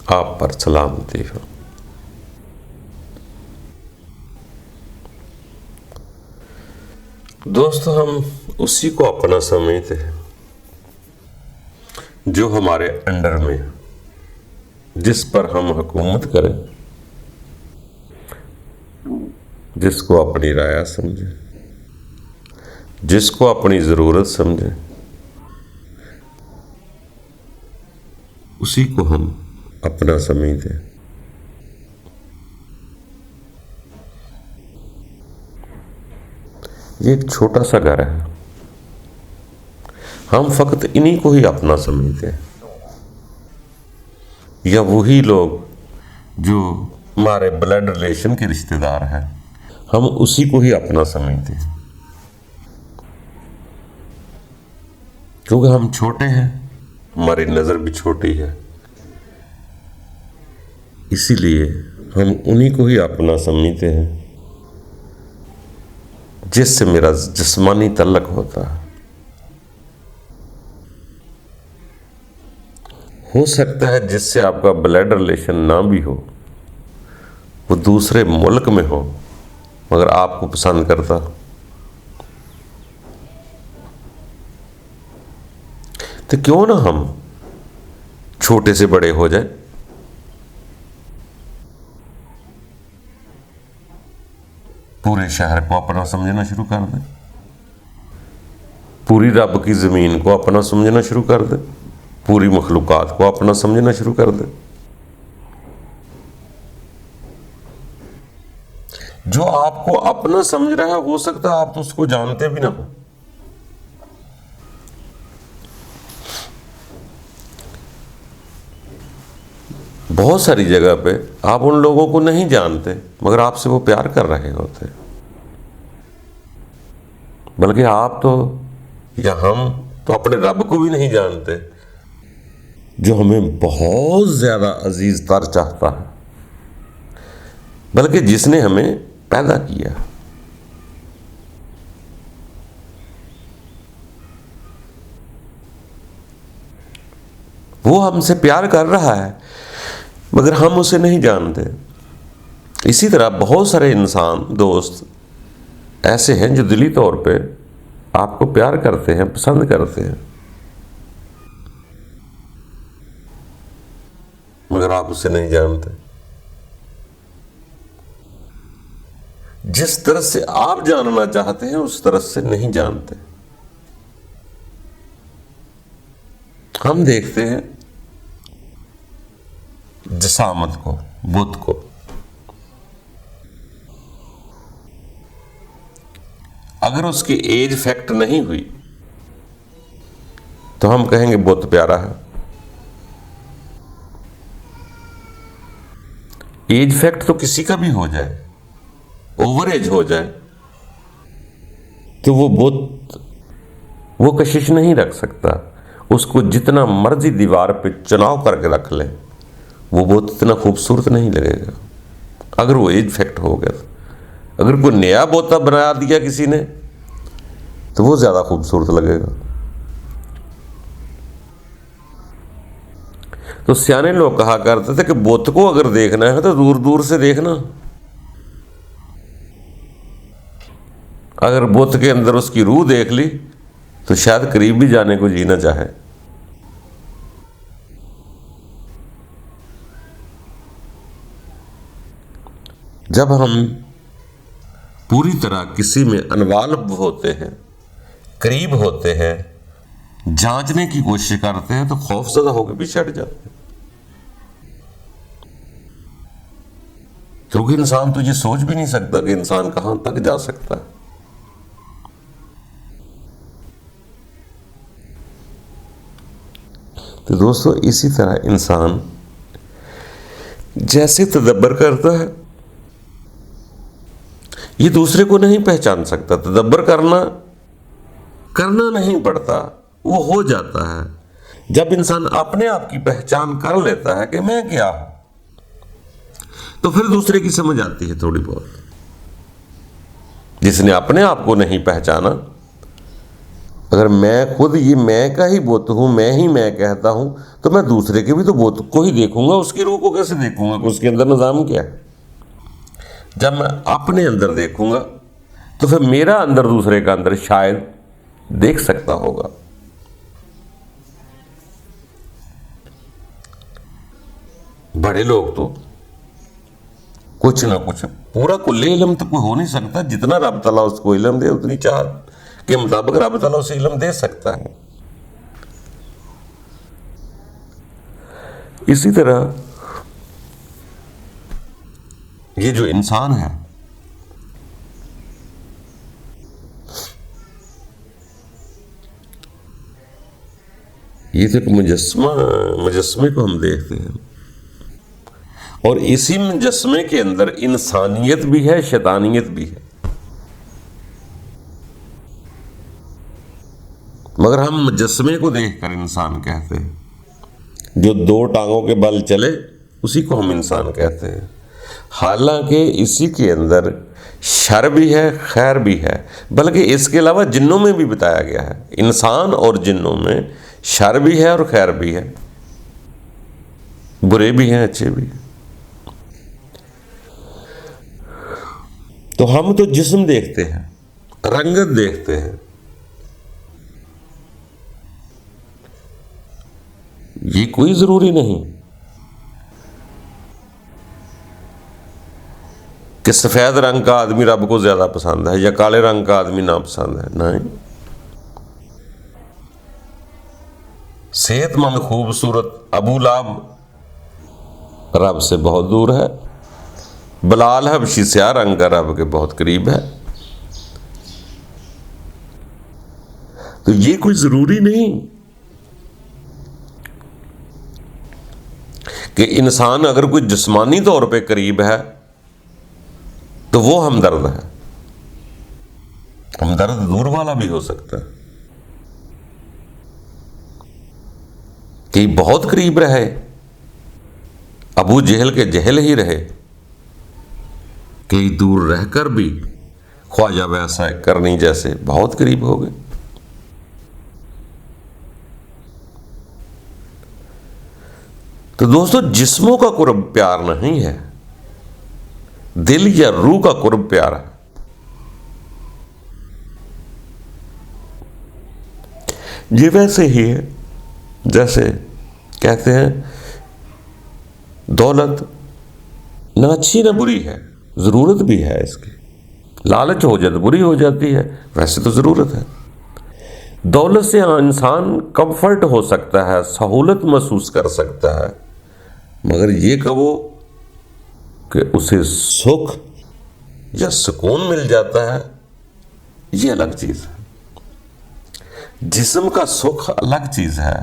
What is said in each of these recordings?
آپ پر سلامتی ہو۔ دوستو، ہم اسی کو اپنا سمجھتے ہیں جو ہمارے انڈر میں، جس پر ہم حکومت کریں، جس کو اپنی رعایا سمجھیں، جس کو اپنی ضرورت سمجھیں، اسی کو ہم اپنا سمجھتے ہیں۔ یہ ایک چھوٹا سا گھر ہے، ہم فقط انہی کو ہی اپنا سمجھتے ہیں، یا وہی لوگ جو ہمارے بلڈ ریلیشن کے رشتہ دار ہیں، ہم اسی کو ہی اپنا سمجھتے ہیں، کیونکہ ہم چھوٹے ہیں، ہماری نظر بھی چھوٹی ہے، اسی لیے ہم انہی کو ہی اپنا سمجھتے ہیں جس سے میرا جسمانی تعلق ہوتا ہے۔ ہو سکتا ہے جس سے آپ کا بلڈ ریلیشن نہ بھی ہو، وہ دوسرے ملک میں ہو، مگر آپ کو پسند کرتا، تو کیوں نہ ہم چھوٹے سے بڑے ہو جائیں، پورے شہر کو اپنا سمجھنا شروع کر دیں، پوری رب کی زمین کو اپنا سمجھنا شروع کر دیں، پوری مخلوقات کو اپنا سمجھنا شروع کر دیں۔ جو آپ کو اپنا سمجھ رہا ہے، ہو سکتا ہے آپ تو اس کو جانتے بھی نہ ہو۔ بہت ساری جگہ پہ آپ ان لوگوں کو نہیں جانتے، مگر آپ سے وہ پیار کر رہے ہوتے، بلکہ آپ تو یا ہم تو اپنے رب کو بھی نہیں جانتے جو ہمیں بہت زیادہ عزیز تر چاہتا ہے، بلکہ جس نے ہمیں پیدا کیا۔ وہ ہم سے پیار کر رہا ہے، مگر ہم اسے نہیں جانتے۔ اسی طرح بہت سارے انسان، دوست ایسے ہیں جو دلی طور پہ آپ کو پیار کرتے ہیں، پسند کرتے ہیں، مگر آپ اسے نہیں جانتے۔ جس طرح سے آپ جاننا چاہتے ہیں اس طرح سے نہیں جانتے۔ ہم دیکھتے ہیں جسامت کو، بت کو، اگر اس کی ایج فیکٹ نہیں ہوئی تو ہم کہیں گے بت پیارا ہے۔ ایج فیکٹ تو کسی کا بھی ہو جائے، اوور ایج ہو جائے، تو وہ بت وہ کشش نہیں رکھ سکتا۔ اس کو جتنا مرضی دیوار پہ چناؤ کر کے رکھ لے، وہ بت اتنا خوبصورت نہیں لگے گا اگر وہ ایج فیکٹ ہو گیا۔ اگر کوئی نیا بوتا بنا دیا کسی نے تو وہ زیادہ خوبصورت لگے گا۔ تو سیانے لوگ کہا کرتے تھے کہ بت کو اگر دیکھنا ہے تو دور دور سے دیکھنا، اگر بت کے اندر اس کی روح دیکھ لی تو شاید قریب بھی جانے کو جینا چاہے۔ جب ہم پوری طرح کسی میں انوالو ہوتے ہیں، قریب ہوتے ہیں، جانچنے کی کوشش کرتے ہیں، تو خوف زدہ ہو کے پیچھے ہٹ جاتے ہیں، کیونکہ انسان تو یہ سوچ بھی نہیں سکتا کہ انسان کہاں تک جا سکتا ہے۔ تو دوستو، اسی طرح انسان جیسے تدبر کرتا ہے، یہ دوسرے کو نہیں پہچان سکتا۔ تدبر کرنا نہیں پڑتا، وہ ہو جاتا ہے۔ جب انسان اپنے آپ کی پہچان کر لیتا ہے کہ میں کیا ہوں، تو پھر دوسرے کی سمجھ آتی ہے تھوڑی بہت۔ جس نے اپنے آپ کو نہیں پہچانا، اگر میں خود یہ میں کا ہی بت ہوں، میں کہتا ہوں، تو میں دوسرے کے بھی تو بت کو ہی دیکھوں گا، اس کی روح کو کیسے دیکھوں گا کہ اس کے اندر نظام کیا ہے؟ جب میں اپنے اندر دیکھوں گا تو پھر میرا اندر دوسرے کا اندر شاید دیکھ سکتا ہوگا۔ بڑے لوگ تو کچھ نہ کچھ پورا کل علم تو کوئی ہو نہیں سکتا، جتنا رب تعالیٰ اس کو علم دے اتنی چاہت کے مطابق رب تعالیٰ اسے علم دے سکتا ہے۔ اسی طرح یہ جو انسان ہے، یہ تو ایک مجسمے کو ہم دیکھتے ہیں، اور اسی مجسمے کے اندر انسانیت بھی ہے، شیطانیت بھی ہے، مگر ہم مجسمے کو دیکھ کر انسان کہتے ہیں۔ جو دو ٹانگوں کے بل چلے اسی کو ہم انسان کہتے ہیں، حالانکہ اسی کے اندر شر بھی ہے، خیر بھی ہے، بلکہ اس کے علاوہ جنوں میں بھی بتایا گیا ہے، انسان اور جنوں میں شر بھی ہے اور خیر بھی ہے، برے بھی ہیں، اچھے بھی ہیں۔ تو ہم تو جسم دیکھتے ہیں، رنگت دیکھتے ہیں، یہ کوئی ضروری نہیں کہ سفید رنگ کا آدمی رب کو زیادہ پسند ہے یا کالے رنگ کا آدمی ناپسند ہے، نہیں۔ صحت مند خوبصورت ابو لہب رب سے بہت دور ہے، بلال حبشی سیاہ رنگ کا رب کے بہت قریب ہے۔ تو یہ کوئی ضروری نہیں کہ انسان اگر کوئی جسمانی طور پہ قریب ہے تو وہ ہمدرد ہے، ہمدرد دور والا بھی ہو سکتا ہے، کہ بہت قریب رہے، ابو جہل کے جہل ہی رہے، کئی دور رہ کر بھی خواجہ ویسا کرنی جیسے بہت قریب ہو گئے۔ تو دوستو، جسموں کا قرب پیار نہیں ہے، دل یا روح کا قرب پیار ہے۔ یہ ویسے ہی ہے جیسے کہتے ہیں دولت نہ اچھی نہ بری ہے، ضرورت بھی ہے اس کی، لالچ ہو جائے تو بری ہو جاتی ہے، ویسے تو ضرورت ہے۔ دولت سے انسان کمفرٹ ہو سکتا ہے، سہولت محسوس کر سکتا ہے، مگر یہ کہو کہ اسے سکھ یا سکون مل جاتا ہے، یہ الگ چیز ہے۔ جسم کا سکھ الگ چیز ہے،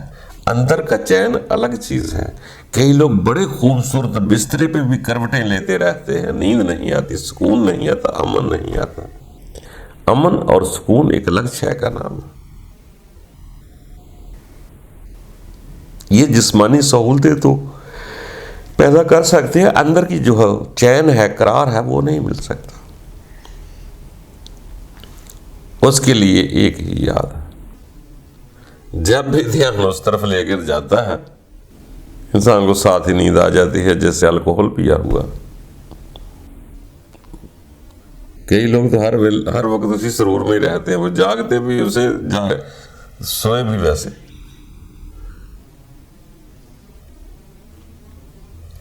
اندر کا چین الگ چیز ہے۔ کئی لوگ بڑے خوبصورت بسترے پہ بھی کروٹیں لیتے رہتے ہیں، نیند نہیں آتی، سکون نہیں آتا، امن نہیں آتا۔ امن اور سکون ایک الگ شے کا نام ہے۔ یہ جسمانی سہولتیں تو پیدا کر سکتے ہیں، اندر کی جو چین ہے، قرار ہے، وہ نہیں مل سکتا۔ اس کے لیے ایک ہی یاد ہے، جب بھی دھیان اس طرف لے کر جاتا ہے انسان کو ساتھ ہی نیند آ جاتی ہے، جیسے الکوہل پیا ہوا۔ کئی لوگ تو ہر وقت اسی سرور میں رہتے ہیں، وہ جاگتے بھی اسے سوئے بھی ویسے۔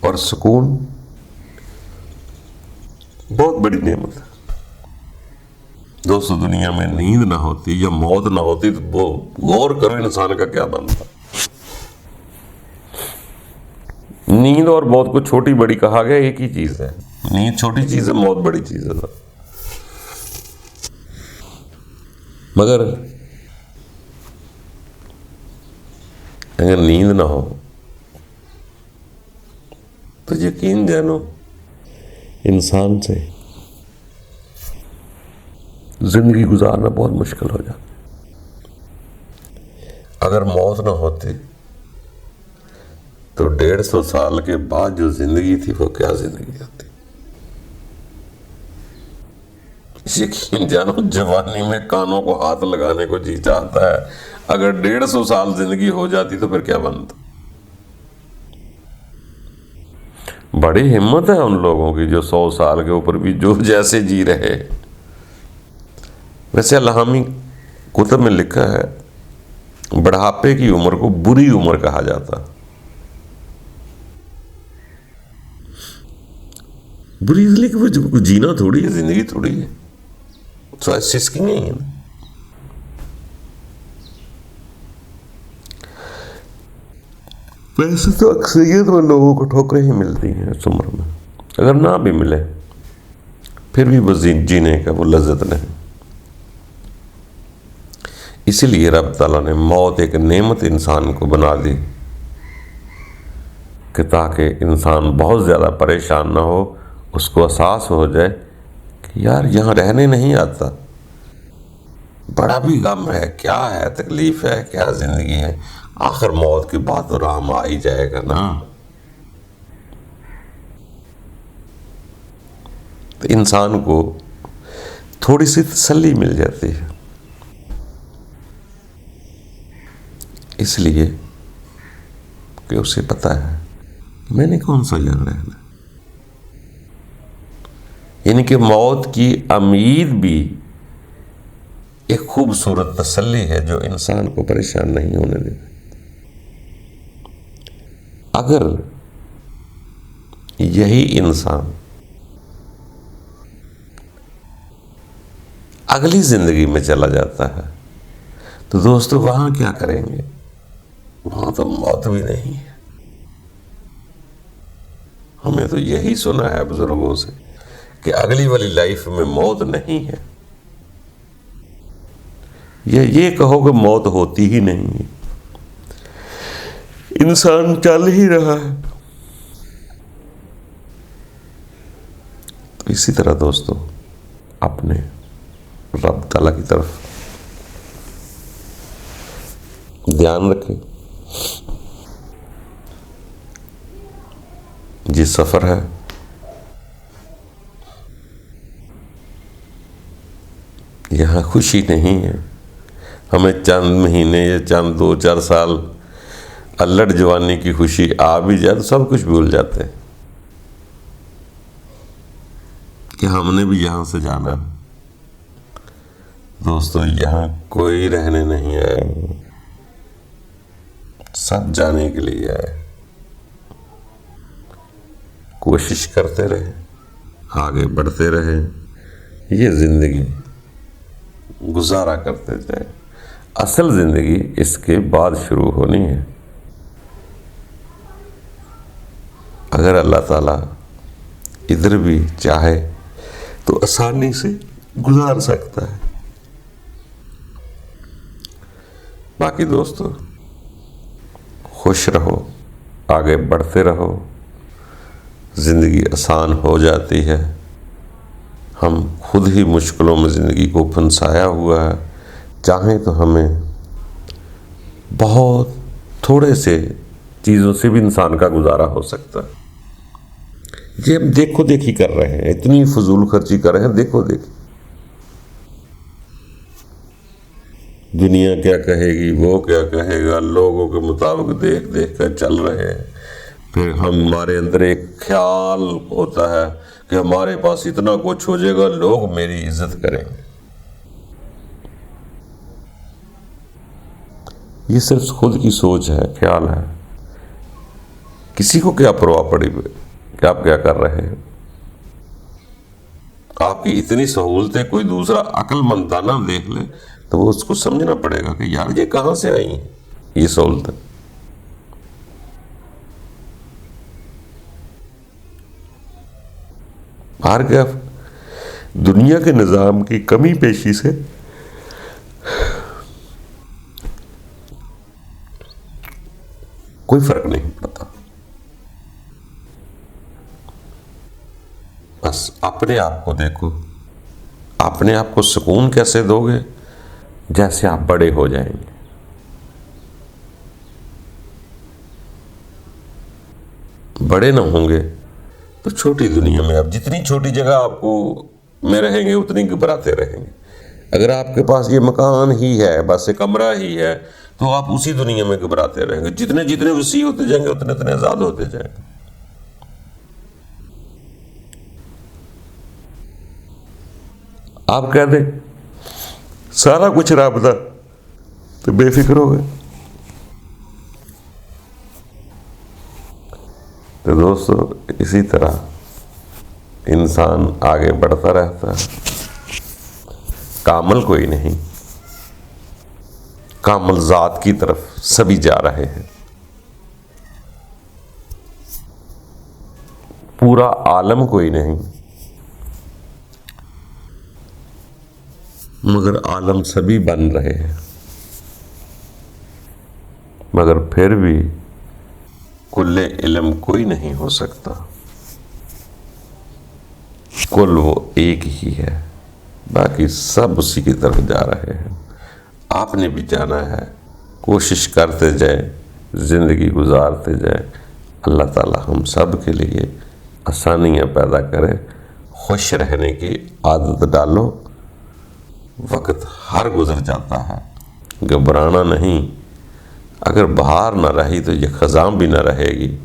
اور سکون بہت بڑی نعمت ہے دوستو۔ دنیا میں نیند نہ ہوتی یا موت نہ ہوتی تو وہ غور کرو انسان کا کیا بنتا۔ نیند اور موت کو چھوٹی بڑی کہا گیا، ایک ہی چیز ہے۔ نیند چھوٹی چیز ہے، موت بڑی چیز ہے۔ مگر اگر نیند نہ ہو تو یقین جانو انسان سے زندگی گزارنا بہت مشکل ہو جاتا۔ اگر موت نہ ہوتی تو 150 سال کے بعد جو زندگی تھی وہ کیا زندگی آتی۔ یقین جانو جوانی میں کانوں کو ہاتھ لگانے کو جی چاہتا ہے، اگر 150 سال زندگی ہو جاتی تو پھر کیا بنتا۔ بڑی ہمت ہے ان لوگوں کی جو 100 سال کے اوپر بھی جو جیسے جی رہے۔ ویسے الہامی کتب میں لکھا ہے بڑھاپے کی عمر کو بری عمر کہا جاتا۔ بری اس لیے کہ وہ جینا تھوڑی ہے، زندگی تھوڑی ہے، چوائسز کی نہیں ہے۔ ویسے تو اکثریت میں لوگوں کو ٹھوکریں ہی ملتی ہیں اس عمر میں، اگر نہ بھی ملے پھر بھی وہ جینے کا وہ لذت نہیں۔ اسی لیے رب تعالیٰ نے موت ایک نعمت انسان کو بنا دی کہ تاکہ انسان بہت زیادہ پریشان نہ ہو، اس کو احساس ہو جائے کہ یار یہاں رہنے نہیں آتا، بڑا بھی غم ہے، کیا ہے تکلیف ہے، کیا زندگی ہے، آخر موت کے بعد تو رام آ ہی جائے گا نا۔ تو انسان کو تھوڑی سی تسلی مل جاتی ہے، اس لیے کہ اسے پتہ ہے میں نے کون سا یہاں رہنا۔ یعنی کہ موت کی امید بھی ایک خوبصورت تسلی ہے جو انسان کو پریشان نہیں ہونے دے۔ اگر یہی انسان اگلی زندگی میں چلا جاتا ہے تو دوستو وہاں کیا کریں گے؟ وہاں تو موت بھی نہیں ہے۔ ہمیں تو یہی سنا ہے بزرگوں سے کہ اگلی والی لائف میں موت نہیں ہے، یا یہ کہو کہ موت ہوتی ہی نہیں ہے، انسان چل ہی رہا ہے۔ تو اسی طرح دوستو اپنے رب تعالیٰ کی طرف دھیان رکھیں۔ یہ سفر ہے، یہاں خوشی نہیں ہے۔ ہمیں چند مہینے یا چند 2-4 سال الڑ جوانی کی خوشی آ بھی جائے تو سب کچھ بھول جاتے ہیں کہ ہم نے بھی یہاں سے جانا۔ دوستو یہاں کوئی رہنے نہیں آیا، سب جانے کے لیے آئے۔ کوشش کرتے رہے، آگے بڑھتے رہے، یہ زندگی گزارا کرتے جائے۔ اصل زندگی اس کے بعد شروع ہونی ہے۔ اگر اللہ تعالیٰ ادھر بھی چاہے تو آسانی سے گزار سکتا ہے۔ باقی دوستو خوش رہو، آگے بڑھتے رہو، زندگی آسان ہو جاتی ہے۔ ہم خود ہی مشکلوں میں زندگی کو پھنسایا ہوا ہے، چاہیں تو ہمیں بہت تھوڑے سے چیزوں سے بھی انسان کا گزارا ہو سکتا ہے۔ یہ ہم دیکھو دیکھی کر رہے ہیں، اتنی فضول خرچی کر رہے ہیں، دیکھو دیکھی۔ دنیا کیا کہے گی، وہ کیا کہے گا، لوگوں کے مطابق دیکھ دیکھ کر چل رہے ہیں۔ پھر ہمارے اندر ایک خیال ہوتا ہے کہ ہمارے پاس اتنا کچھ ہو جائے گا، لوگ میری عزت کریں گے۔ یہ صرف خود کی سوچ ہے، خیال ہے، کسی کو کیا پرواہ پڑی کہ آپ کیا کر رہے ہیں۔ آپ کی اتنی سہولتیں کوئی دوسرا عقل مندانہ دیکھ لے تو وہ اس کو سمجھنا پڑے گا کہ یار یہ کہاں سے آئی ہیں یہ سہولتیں۔ باہر کیا دنیا کے نظام کی کمی پیشی سے کوئی فرق نہیں پڑتا۔ بس اپنے آپ کو دیکھو، اپنے آپ کو سکون کیسے دو گے؟ جیسے آپ بڑے ہو جائیں گے۔ بڑے نہ ہوں گے تو چھوٹی دنیا میں، اب جتنی چھوٹی جگہ آپ کو میں رہیں گے اتنی گھبراتے رہیں گے. اگر آپ کے پاس یہ مکان ہی ہے، بس ایک کمرہ ہی ہے، تو آپ اسی دنیا میں گھبراتے رہیں گے. جتنے جتنے وسیع ہوتے جائیں گے اتنے اتنے آزاد ہوتے جائیں گے. آپ کہہ دیں سارا کچھ رب دا تو بے فکر ہو گئے. تو دوستو اسی طرح انسان آگے بڑھتا رہتا ہے. کامل کوئی نہیں، کامل ذات کی طرف سبھی جا رہے ہیں. پورا عالم کوئی نہیں، مگر عالم سبھی بن رہے ہیں. مگر پھر بھی کل علم کوئی نہیں ہو سکتا. کل وہ ایک ہی ہے، باقی سب اسی کی طرف جا رہے ہیں. آپ نے بھی جانا ہے. کوشش کرتے جائیں، زندگی گزارتے جائیں. اللہ تعالی ہم سب کے لیے آسانیاں پیدا کرے. خوش رہنے کی عادت ڈالو. وقت ہر گزر جاتا ہے، گھبرانا نہیں. اگر بہار نہ رہی تو یہ خزاں بھی نہ رہے گی.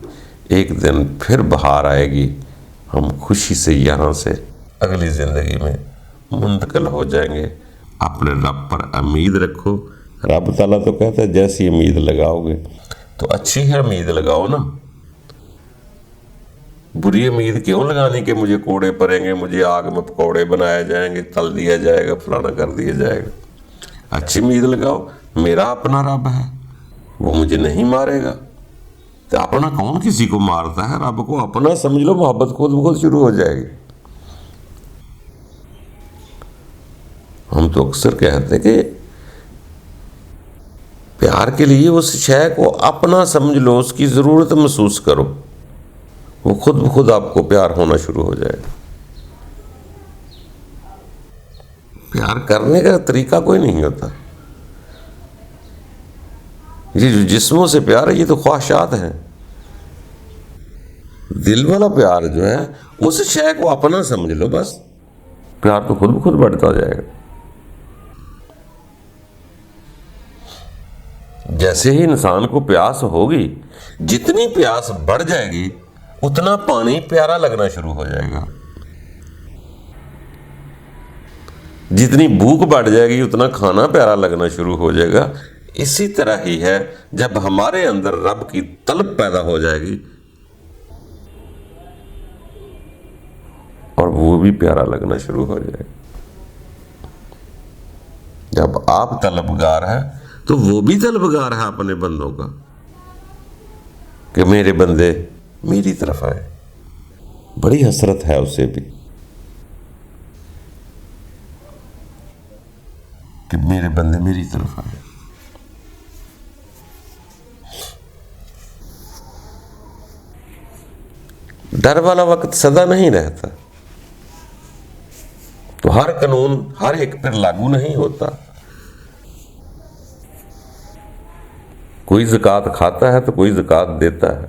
ایک دن پھر بہار آئے گی. ہم خوشی سے یہاں سے اگلی زندگی میں منتقل ہو جائیں گے. اپنے رب پر امید رکھو. رب تعالیٰ تو کہتا ہے جیسی امید لگاؤ گے تو اچھی ہے امید لگاؤ نا. بری امید کیوں لگانی کہ مجھے کوڑے پڑیں گے، مجھے آگ میں پکوڑے بنائے جائیں گے، تل دیا جائے گا، فلانا کر دیا جائے گا. اچھی امید لگاؤ میرا اپنا رب ہے، وہ مجھے نہیں مارے گا. تو اپنا کون کسی کو مارتا ہے؟ رب کو اپنا سمجھ لو، محبت خود بخود شروع ہو جائے گی. ہم تو اکثر کہتے ہیں کہ پیار کے لیے اس شے کو اپنا سمجھ لو، اس کی ضرورت محسوس کرو، وہ خود بخود آپ کو پیار ہونا شروع ہو جائے گا. پیار کرنے کا طریقہ کوئی نہیں ہوتا. یہ جو جسموں سے پیار ہے یہ تو خواہشات ہیں. دل والا پیار جو ہے اس شے کو اپنا سمجھ لو، بس پیار تو خود بخود بڑھتا جائے گا. جیسے ہی انسان کو پیاس ہوگی، جتنی پیاس بڑھ جائے گی اتنا پانی پیارا لگنا شروع ہو جائے گا. جتنی بھوک بڑھ جائے گی اتنا کھانا پیارا لگنا شروع ہو جائے گا. اسی طرح ہی ہے جب ہمارے اندر رب کی طلب پیدا ہو جائے گی اور وہ بھی پیارا لگنا شروع ہو جائے گا. جب آپ طلبگار ہیں تو وہ بھی طلبگار ہے اپنے بندوں کا کہ میرے بندے میری طرف آئے. بڑی حسرت ہے اسے بھی کہ میرے بندے میری طرف آئے. ڈر والا وقت سدا نہیں رہتا، تو ہر قانون ہر ایک پر لاگو نہیں ہوتا. کوئی زکوٰۃ کھاتا ہے تو کوئی زکوٰۃ دیتا ہے.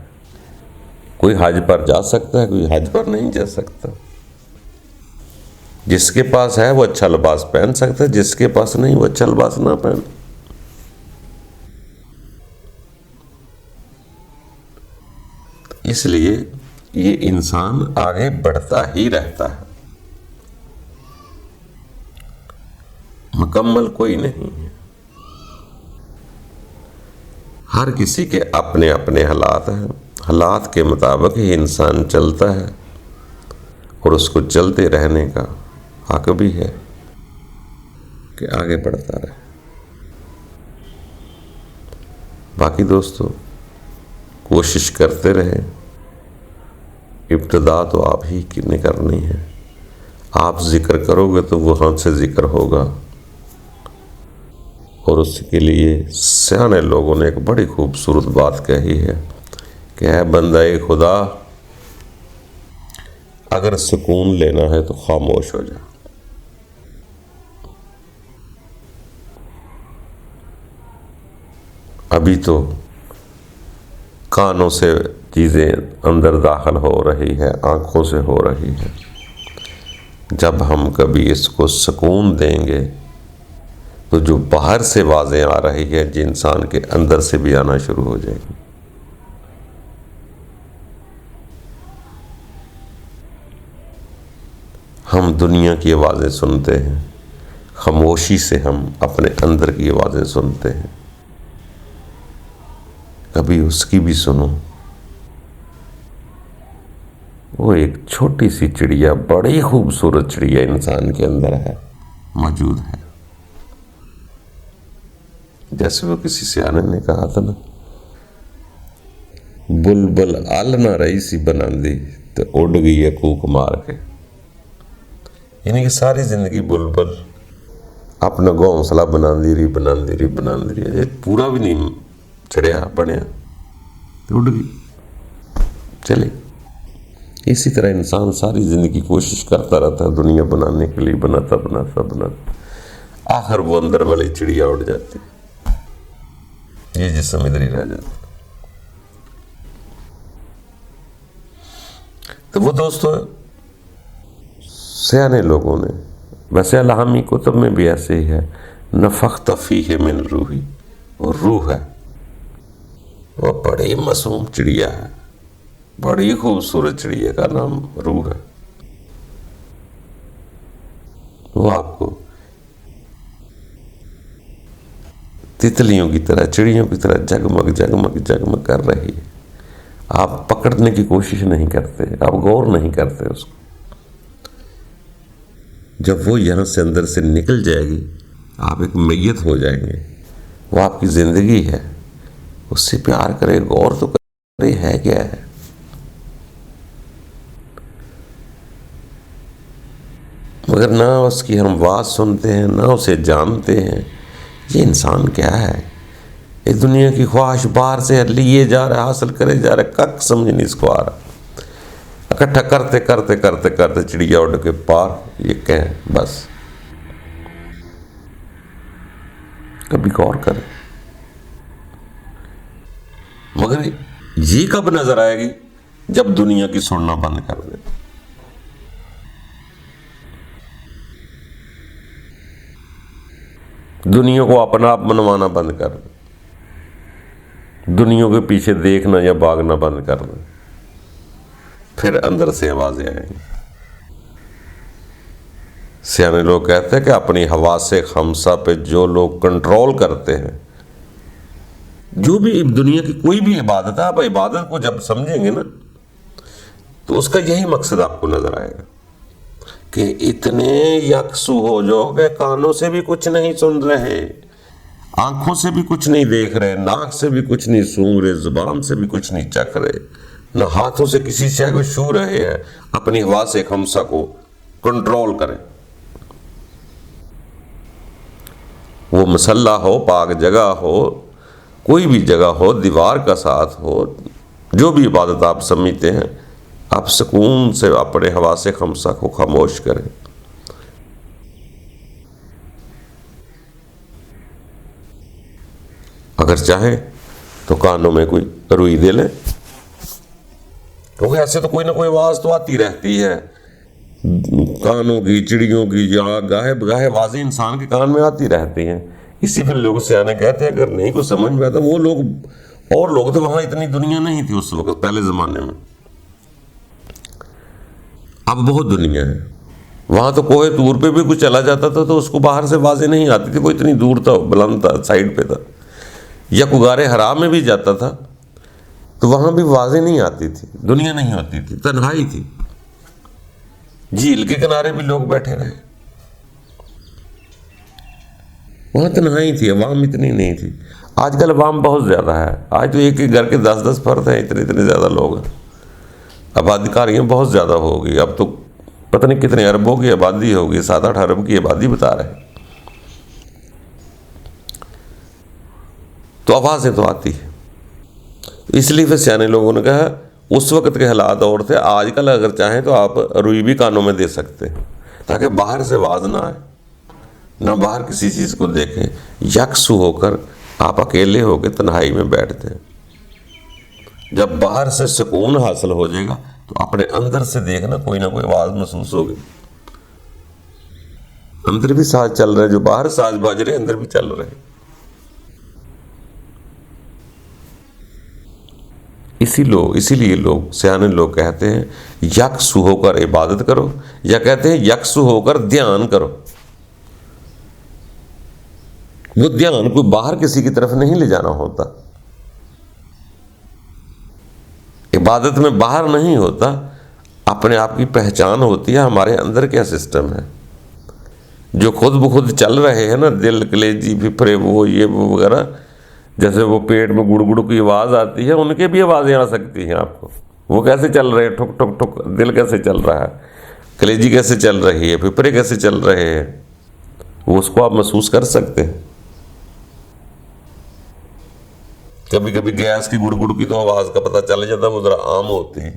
کوئی حج پر جا سکتا ہے، کوئی حج پر نہیں جا سکتا. جس کے پاس ہے وہ اچھا لباس پہن سکتا ہے، جس کے پاس نہیں وہ اچھا لباس نہ پہن. اس لیے یہ انسان آگے بڑھتا ہی رہتا ہے، مکمل کوئی نہیں ہے. ہر کسی کے اپنے اپنے حالات ہیں. حالات کے مطابق ہی انسان چلتا ہے اور اس کو چلتے رہنے کا حق بھی ہے کہ آگے بڑھتا رہے. باقی دوستو کوشش کرتے رہے. ابتدا تو آپ ہی کی نے کرنی ہے. آپ ذکر کرو گے تو وہاں سے ذکر ہوگا. اور اس کے لیے سیانے لوگوں نے ایک بڑی خوبصورت بات کہی ہے کہ اے بندہ خدا، اگر سکون لینا ہے تو خاموش ہو جا. ابھی تو کانوں سے چیزیں اندر داخل ہو رہی ہے، آنکھوں سے ہو رہی ہے. جب ہم کبھی اس کو سکون دیں گے تو جو باہر سے آوازیں آ رہی ہے جو انسان کے اندر سے بھی آنا شروع ہو جائے گی. ہم دنیا کی آوازیں سنتے ہیں، خاموشی سے ہم اپنے اندر کی آوازیں سنتے ہیں. کبھی اس کی بھی سنو. وہ ایک چھوٹی سی چڑیا، بڑی خوبصورت چڑیا انسان کے اندر ہے، موجود ہے. جیسے وہ کسی سیانے نے کہا تھا نا، بلبل آل نہ رہی سی بناندی تو اڑ گئی ہے کوک مار کے. یعنی کہ ساری زندگی بلبل اپنا گھونسلہ بناندی رہی، پورا بھی نہیں چڑھیا بنیا تو اڑ گئی، چلے. اسی طرح انسان ساری زندگی کوشش کرتا رہتا ہے دنیا بنانے کے لیے، بناتا آخر وہ اندر والی چڑیا اڑ جاتی، یہ جسم ادھر ہی رہ جاتا. تو وہ دوستو سیانے لوگوں نے، ویسے الہامی کتب میں بھی ایسے ہی ہے، نفخت فیہ من روحی، وہ روح ہے، وہ بڑی معصوم چڑیا ہے، بڑی خوبصورت چڑیا کا نام روح ہے. وہ آپ کو تتلیوں کی طرح، چڑیوں کی طرح جگمگ کر رہی ہے. آپ پکڑنے کی کوشش نہیں کرتے، آپ غور نہیں کرتے اس کو. جب وہ یہاں سے اندر سے نکل جائے گی آپ ایک میت ہو جائیں گے. وہ آپ کی زندگی ہے، اس سے پیار کرے، غور تو کرے ہے کیا ہے. مگر نہ اس کی ہم آواز سنتے ہیں، نہ اسے جانتے ہیں. یہ انسان کیا ہے؟ اس دنیا کی خواہش باہر سے لیے جا رہا، حاصل کرے جا رہا، کک سمجھ نہیں اس کو آ رہا. اکٹھا کرتے چڑیا اڑ کے پار، یہ کہیں بس. کبھی غور کریں. مگر یہ کب نظر آئے گی؟ جب دنیا کی سننا بند کر دے. دنیا کو اپنا آپ منوانا بند کر دے، دنیا کے پیچھے دیکھنا یا بھاگنا بند کر دے، پھر اندر سے آوازیں آئیں گی. سیانے لوگ کہتے ہیں کہ اپنی حواس خمسہ پہ جو لوگ کنٹرول کرتے ہیں، جو بھی دنیا کی کوئی بھی عبادت ہے، آپ عبادت کو جب سمجھیں گے نا تو اس کا یہی مقصد آپ کو نظر آئے گا کہ اتنے یکسو ہو جاؤ کہ کانوں سے بھی کچھ نہیں سن رہے، آنکھوں سے بھی کچھ نہیں دیکھ رہے، ناک سے بھی کچھ نہیں سونگھ رہے، زبان سے بھی کچھ نہیں چکھ رہے، نہ ہاتھوں سے کسی شے کو چھو رہے ہیں. اپنی حواس خمسہ کو کنٹرول کریں. وہ مسلح ہو، پاک جگہ ہو، کوئی بھی جگہ ہو، دیوار کا ساتھ ہو، جو بھی عبادت آپ سمجھتے ہیں، آپ سکون سے اپنے حواس خمسہ کو خاموش کریں. اگر چاہیں تو کانوں میں کوئی روئی دے لیں، کیونکہ ایسے تو کوئی نہ کوئی آواز تو آتی رہتی ہے، کانوں کی، چڑیوں کی، یا گاہے بگاہے آوازیں انسان کے کان میں آتی رہتی ہیں. اسی پھر لوگ سیانے کہتے ہیں اگر نہیں کوئی سمجھ میں آتا، وہ لوگ اور لوگ تو وہاں اتنی دنیا نہیں تھی اس وقت، پہلے زمانے میں. اب بہت دنیا ہے وہاں. تو کوہ طور پہ بھی کچھ چلا جاتا تھا تو اس کو باہر سے آوازیں نہیں آتی تھی، وہ اتنی دور تھا، بلند تھا، سائڈ پہ تھا. یا غار حرا میں بھی جاتا تھا تو وہاں بھی آوازیں نہیں آتی تھی، دنیا نہیں ہوتی تھی، تنہائی تھی. جھیل کے کنارے بھی لوگ بیٹھے رہے، وہاں تنہائی تھی، عوام اتنی نہیں تھی. آج کل عوام بہت زیادہ ہے، آج تو ایک گھر کے 10 فرد ہیں، اتنے زیادہ لوگ ہیں. آبادی کاریاں بہت زیادہ ہوگی، اب تو پتہ نہیں کتنے اربوں کی آبادی ہوگی، 7-8 ارب کی آبادی بتا رہے ہیں. تو آوازیں تو آتی ہے. اس لیے پھر سیانے لوگوں نے کہا اس وقت کے حالات اور تھے. آج کل اگر چاہیں تو آپ روئی بھی کانوں میں دے سکتے ہیں تاکہ باہر سے آواز نہ آئے، نہ باہر کسی چیز کو دیکھیں. یکسو ہو کر آپ اکیلے ہو کے تنہائی میں بیٹھتے ہیں. جب باہر سے سکون حاصل ہو جائے گا تو اپنے اندر سے دیکھنا کوئی نہ کوئی آواز محسوس ہوگی. اندر بھی ساز چل رہے، جو باہر ساز باج رہے اندر بھی چل رہے. اسی لیے لوگ سیانے لوگ کہتے ہیں یکسو ہو کر عبادت کرو، یا کہتے ہیں یکسو ہو کر دھیان کرو. وہ دھیان کوئی باہر کسی کی طرف نہیں لے جانا ہوتا. عبادت میں باہر نہیں ہوتا، اپنے آپ کی پہچان ہوتی ہے ہمارے اندر کیا سسٹم ہے. جو خود بخود چل رہے ہیں نا، دل، کلیجی، پھپھڑے، وہ یہ وہ وغیرہ، جیسے وہ پیٹ میں گڑ گڑ کی آواز آتی ہے، ان کے بھی آوازیں آ سکتی ہیں آپ کو. وہ کیسے چل رہے ہیں، ٹھک ٹھک ٹھک، دل کیسے چل رہا ہے، کلیجی کیسے چل رہی ہے، پھپھڑے کیسے چل رہے ہیں، وہ اس کو آپ محسوس کر سکتے ہیں. کبھی کبھی گیس کی گڑ گڑ کی تو آواز کا پتہ چل جاتا، وہ ذرا عام ہوتی ہے.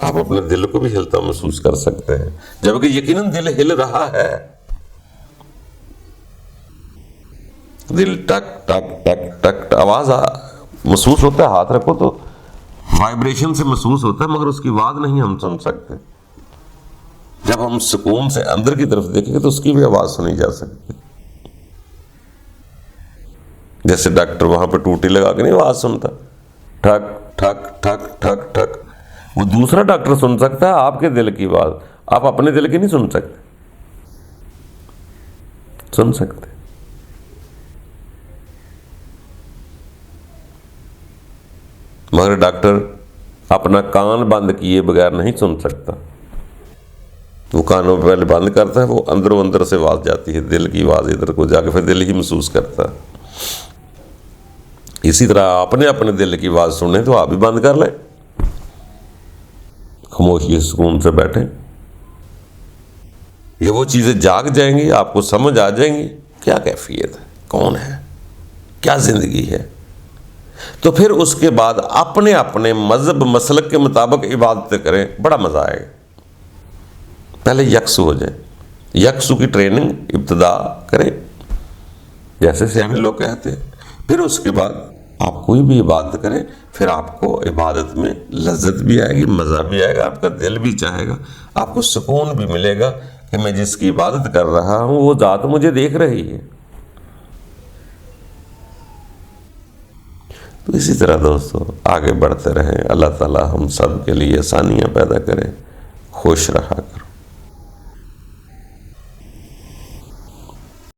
آپ اپنے دل کو بھی ہلتا محسوس کر سکتے ہیں، جبکہ یقیناً دل ہل رہا ہے. دل ٹک ٹک ٹک ٹک آواز محسوس ہوتا ہے، ہاتھ رکھو تو وائبریشن سے محسوس ہوتا ہے، مگر اس کی آواز نہیں ہم سن سکتے. جب ہم سکون سے اندر کی طرف دیکھیں گے تو اس کی بھی آواز سنی جا سکتی. جیسے ڈاکٹر وہاں پہ ٹوٹی لگا کے نہیں آواز سنتا، ٹھک ٹھک ٹھک ٹھک ٹھک، وہ دوسرا ڈاکٹر سن سکتا ہے آپ کے دل کی آواز، آپ اپنے دل کی نہیں سن سکتے. سن سکتے، مگر ڈاکٹر اپنا کان بند کیے بغیر نہیں سن سکتا. وہ کانوں پہ پہلے بند کرتا ہے، وہ اندروں اندر سے آواز جاتی ہے، دل کی آواز ادھر کو جا کے پھر دل ہی محسوس کرتا ہے. اسی طرح اپنے دل کی آواز سنیں تو آپ بھی بند کر لیں، خاموشی سکون سے بیٹھیں. یہ وہ چیزیں جاگ جائیں گی، آپ کو سمجھ آ جائیں گی کیا کیفیت ہے، کون ہے، کیا زندگی ہے. تو پھر اس کے بعد اپنے مذہب مسلک کے مطابق عبادتیں کریں، بڑا مزہ آئے گا. پہلے یکسو ہو جائیں، یکسو کی ٹریننگ ابتدا کریں جیسے سیانے لوگ کہتے ہیں. پھر اس کے بعد آپ کوئی بھی عبادت کریں، پھر آپ کو عبادت میں لذت بھی آئے گی، مزہ بھی آئے گا، آپ کا دل بھی چاہے گا، آپ کو سکون بھی ملے گا کہ میں جس کی عبادت کر رہا ہوں وہ ذات مجھے دیکھ رہی ہے. تو اسی طرح دوستو آگے بڑھتے رہیں. اللہ تعالی ہم سب کے لیے آسانیاں پیدا کریں. خوش رہا کرو.